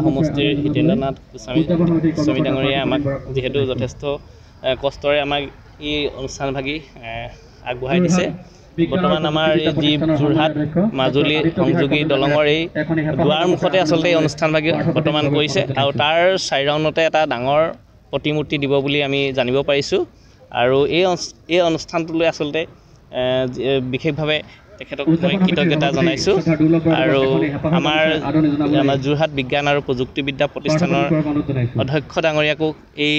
সমষ্টিৰ হিতেন্দ্ৰনাথ গোস্বামী ডাঙৰীয়াই আমাক যিহেতু যথেষ্ট কষ্টৰে আমাক এই অনুষ্ঠানভাগি আগবঢ়াই দিছে। বৰ্তমান আমাৰ এই যি যোৰহাট মাজুলী সংযোগী দলঙৰ এই দুৱাৰ মুখতে আচলতে এই অনুষ্ঠানভাগি বৰ্তমান কৰিছে আৰু তাৰ চাইৰাউণ্ডতে এটা ডাঙৰ প্ৰতিমূৰ্তি দিব বুলি আমি জানিব পাৰিছোঁ। আৰু এই অনুষ্ঠানটোলৈ আচলতে বিশেষভাৱে তেখেতক মই কৃতজ্ঞতা জনাইছোঁ। আৰু আমাৰ যোৰহাট বিজ্ঞান আৰু প্ৰযুক্তিবিদ্যা প্ৰতিষ্ঠানৰ অধ্যক্ষ ডাঙৰীয়াকো এই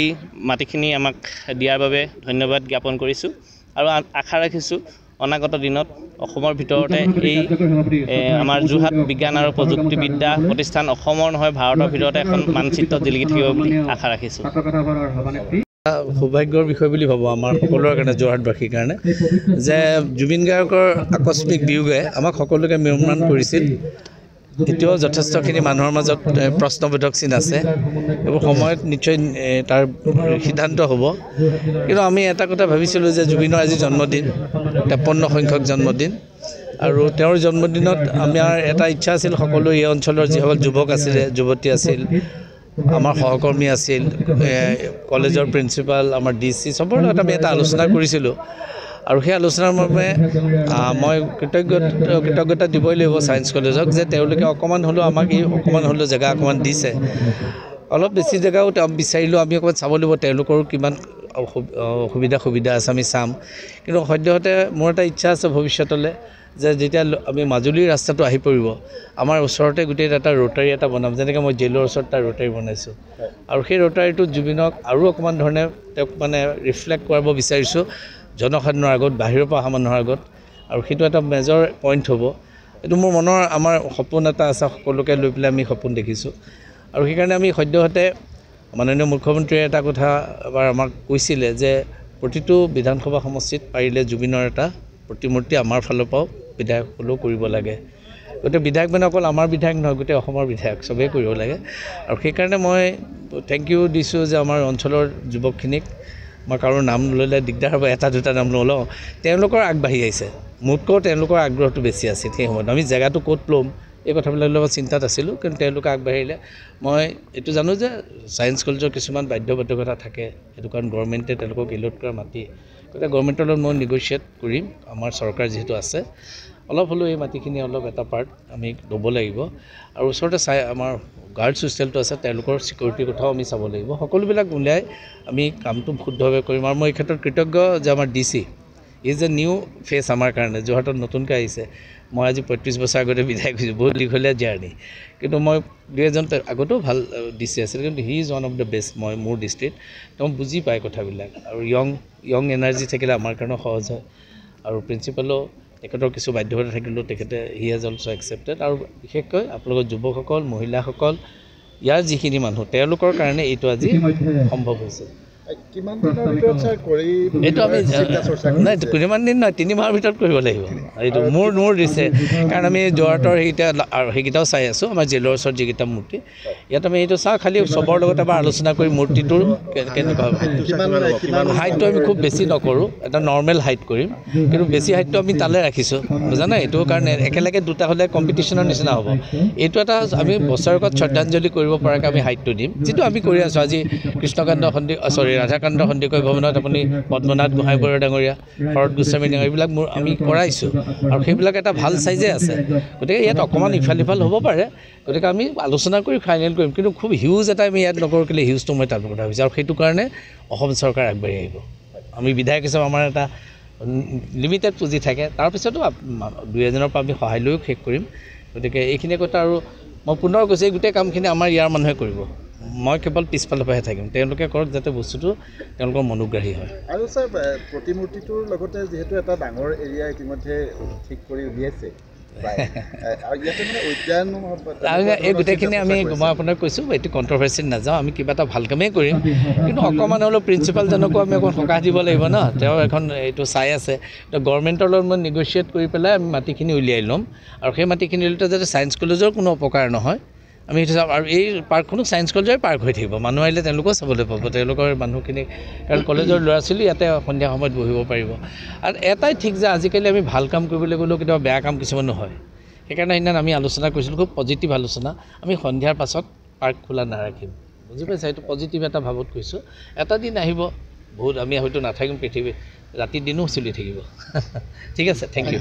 মাটিখিনি আমাক দিয়াৰ বাবে ধন্যবাদ জ্ঞাপন কৰিছোঁ আৰু আশা ৰাখিছোঁ অনাগত দিনত অসমৰ ভিতৰতে এই আমাৰ যোৰহাট বিজ্ঞান আৰু প্ৰযুক্তিবিদ্যা প্ৰতিষ্ঠান অসমৰ নহয় ভাৰতৰ ভিতৰতে এখন মানচিত্ৰ জিলিকি থাকিব বুলি আশা ৰাখিছোঁ। সৌভাগ্যৰ বিষয় বুলি ভাবোঁ আমাৰ সকলোৰে কাৰণে, যোৰহাটবাসীৰ কাৰণে, যে জুবিন গাৰ্গৰ আকস্মিক বিয়োগে আমাক সকলোকে ম্ৰিয়মান কৰিছিল। এতিয়াও যথেষ্টখিনি মানুহৰ মাজত প্ৰশ্নবোধক চিন আছে, এইবোৰ সময়ত নিশ্চয় তাৰ সিদ্ধান্ত হ'ব। কিন্তু আমি এটা কথা ভাবিছিলোঁ যে জুবিনৰ আজি জন্মদিন, 53 সংখ্যক জন্মদিন, আৰু তেওঁৰ জন্মদিনত আমাৰ এটা ইচ্ছা আছিল সকলো এই অঞ্চলৰ যিসকল যুৱক আছিলে, যুৱতী আছিল, আমাৰ সহকৰ্মী আছিল, কলেজৰ প্ৰিন্সিপাল, আমাৰ DC চবৰ লগত আমি এটা আলোচনা কৰিছিলোঁ। আৰু সেই আলোচনাৰ বাবে মই কৃতজ্ঞতা দিবই লাগিব ছায়েন্স কলেজক যে তেওঁলোকে অকণমান হ'লেও আমাক এই অকণমান হ'লেও জেগা অকণমান দিছে। অলপ বেছি জেগাও বিচাৰিলেও আমি অকণমান চাব লাগিব তেওঁলোকৰো কিমান সুবিধা আছে আমি চাম। কিন্তু সদ্যহতে মোৰ এটা ইচ্ছা আছে ভৱিষ্যতলৈ যে যেতিয়া আমি মাজুলীৰ ৰাস্তাটো আহি পৰিব, আমাৰ ওচৰতে গোটেই এটা ৰোটাৰী এটা বনাম, যেনেকৈ মই জেলৰ ওচৰত এটা ৰোটাৰী বনাইছোঁ। আৰু সেই ৰোটাৰীটো জুবিনক আৰু অকণমান ধৰণে তেওঁক মানে ৰিফ্লেক্ট কৰাব বিচাৰিছোঁ জনসাধাৰণৰ আগত, বাহিৰৰ পৰা অহা মানুহৰ আগত। আৰু সেইটো এটা মেজৰ পইণ্ট হ'ব। এইটো মোৰ মনৰ আমাৰ সপোন এটা আছে, সকলোকে লৈ পেলাই আমি সপোন দেখিছোঁ। আৰু সেইকাৰণে আমি সদ্যহতে মাননীয় মুখ্যমন্ত্ৰীয়ে এটা কথা এবাৰ আমাক কৈছিলে যে প্ৰতিটো বিধানসভা সমষ্টিত পাৰিলে জুবিনৰ এটা প্ৰতিমূৰ্তি আমাৰ ফালৰ পৰাও বিধায়কসকলেও কৰিব লাগে। গোটেই বিধায়ক মানে অকল আমাৰ বিধায়ক নহয়, গোটেই অসমৰ বিধায়ক চবেই কৰিব লাগে। আৰু সেইকাৰণে মই থেংক ইউ দিছোঁ যে আমাৰ অঞ্চলৰ যুৱকখিনিক, মই কাৰো নাম ল'লে দিগদাৰ হ'ব, এটা দুটা নাম নলওঁ, তেওঁলোকৰ আগবাঢ়ি আহিছে। মোতকৈও তেওঁলোকৰ আগ্ৰহটো বেছি আছিল সেই সময়ত। আমি জেগাটো ক'ত ল'ম এই কথাবিলাক লগত চিন্তাত আছিলোঁ, কিন্তু তেওঁলোকে আগবাঢ়িলে। মই এইটো জানো যে ছায়েন্স কলেজৰ কিছুমান বাধ্যবাধকতা থাকে, সেইটো কাৰণ গভৰ্ণমেণ্টে তেওঁলোকক এলট কৰা মাটি, গতিকে গভৰ্ণমেণ্টৰ লগত মই নেগ'চিয়েট কৰিম। আমাৰ চৰকাৰ যিহেতু আছে, অলপ হ'লেও এই মাটিখিনি অলপ এটা পাৰ্ট আমি ল'ব লাগিব। আৰু ওচৰতে আমাৰ গাৰ্লছ হোষ্টেলটো আছে, তেওঁলোকৰ ছিকিউৰিটিৰ কথাও আমি চাব লাগিব। সকলোবিলাক উলিয়াই আমি কামটো শুদ্ধভাৱে কৰিম। আৰু মই এই ক্ষেত্ৰত কৃতজ্ঞ যে আমাৰ DC is a new face আমাৰ কাৰণে, যোৰহাটত নতুনকৈ আহিছে। মই আজি 35 বছৰ আগতে বিদায় কৰিছোঁ, বহুত দীঘলীয়া জাৰ্ণি, কিন্তু মই 2 এজন আগতেও ভাল DC আছিল, কিন্তু he is one of the best. মোৰ দৃষ্টিত তেওঁ বুজি পায় কথাবিলাক, আৰু য়ং এনাৰ্জি থাকিলে আমাৰ কাৰণেও সহজ হয়। আৰু প্ৰিন্সিপালো তেখেতৰ কিছু বাধ্যতা থাকিলেও তেখেতে হি হেজ অলছ' একচেপ্টেড। আৰু বিশেষকৈ আপোনালোকৰ যুৱকসকল, মহিলাসকল, ইয়াৰ যিখিনি মানুহ, তেওঁলোকৰ কাৰণে এইটো আজি সম্ভৱ হৈছে। এইটো আমি নাই, কিমান দিন নহয়, 3 মাহৰ ভিতৰত কৰিব লাগিব। এইটো মোৰ দিছে, কাৰণ আমি যোৰহাটৰ সেইকেইটাও চাই আছোঁ। আমাৰ জেলৰ ওচৰত যিকেইটা মূৰ্তি, ইয়াত আমি এইটো চাওঁ, খালি চবৰ লগত এবাৰ আলোচনা কৰি মূৰ্তিটোৰ কেনেকুৱা হ'ব। হাইটটো আমি খুব বেছি নকৰোঁ, এটা নৰ্মেল হাইট কৰিম, কিন্তু বেছি হাইটটো আমি তালৈ ৰাখিছোঁ, বুজানে? এইটো কাৰণে একেলগে দুটা হ'লে কম্পিটিশ্যনৰ নিচিনা হ'ব। এইটো এটা আমি বছৰেকত শ্ৰদ্ধাঞ্জলি কৰিব পৰাকৈ আমি হাইটটো দিম, যিটো আমি কৰি আছোঁ। আজি কৃষ্ণকান্ত ৰাধাকান্ত সন্দিকৈ ভৱনত আপুনি পদ্মনাথ গোহাঁই বৰুৱা ডাঙৰীয়া, শৰৎ গোস্বামী ডাঙৰীয়া, এইবিলাক আমি কৰাইছোঁ, আৰু সেইবিলাক এটা ভাল চাইজে আছে। গতিকে ইয়াত অকণমান ইফাল সিফাল হ'ব পাৰে, গতিকে আমি আলোচনা কৰি ফাইনেল কৰিম। কিন্তু খুব হিউজ এটা আমি ইয়াত নকৰোঁ, কেলৈ হিউজটো মই তাত কথা ভাবিছোঁ। আৰু সেইটো কাৰণে অসম চৰকাৰ আগবাঢ়ি আহিব। আমি বিধায়ক হিচাপে আমাৰ এটা লিমিটেড পুঁজি থাকে, তাৰপিছতো 2 এজনৰ পৰা আমি সহায় লৈও শেষ কৰিম। গতিকে এইখিনি কথা, আৰু মই পুনৰ কৈছোঁ এই গোটেই কামখিনি আমাৰ ইয়াৰ মানুহে কৰিব, মই কেৱল পিছফালৰ পৰাহে থাকিম। তেওঁলোকে কৰক যাতে বস্তুটো তেওঁলোকৰ মনোগ্ৰাহী হয়। আৰু ছাৰ, প্ৰতিমূৰ্তিটোৰ লগতে যিহেতু এটা ডাঙৰ এৰিয়া ইতিমধ্যে ঠিক কৰি উলিয়াইছে, এই গোটেইখিনি আমি, মই আপোনাক কৈছোঁ এইটো কণ্ট্ৰভাৰ্চিত নাযাওঁ, আমি কিবা এটা ভাল কামেই কৰিম। কিন্তু অকণমান হ'লেও প্ৰিন্সিপালজনকো আমি অকণ সকাহ দিব লাগিব ন, তেওঁ এখন এইটো চাই আছে। গভৰ্ণমেণ্টৰ লগত মই নেগ'চিয়েট কৰি পেলাই আমি মাটিখিনি উলিয়াই ল'ম, আৰু সেই মাটিখিনি উলিয়াওঁতে যাতে ছায়েন্স কলেজৰ কোনো অপকাৰ নহয়, আমি সেইটো চাম। আৰু এই পাৰ্কখনো ছায়েন্স কলেজৰ পাৰ্ক হৈ থাকিব, মানুহ আহিলে তেওঁলোকেও চাবলৈ পাব, তেওঁলোকৰ মানুহখিনি, কাৰণ কলেজৰ ল'ৰা ছোৱালী ইয়াতে সন্ধিয়া সময়ত বহিব পাৰিব। আৰু এটাই ঠিক যে আজিকালি আমি ভাল কাম কৰিবলৈ গ'লেও কেতিয়াবা বেয়া কাম কিছুমানো হয়, সেইকাৰণে সেইদিনা আমি আলোচনা কৰিছিলোঁ, খুব পজিটিভ আলোচনা, আমি সন্ধিয়াৰ পাছত পাৰ্ক খোলা নাৰাখিম, বুজি পাইছা? এইটো পজিটিভ এটা ভাৱত কৈছোঁ। এটা দিন আহিব, বহুত আমি হয়তো নাথাকিম, পৃথিৱী ৰাতি দিনো চলি থাকিব। ঠিক আছে, থেংক ইউ।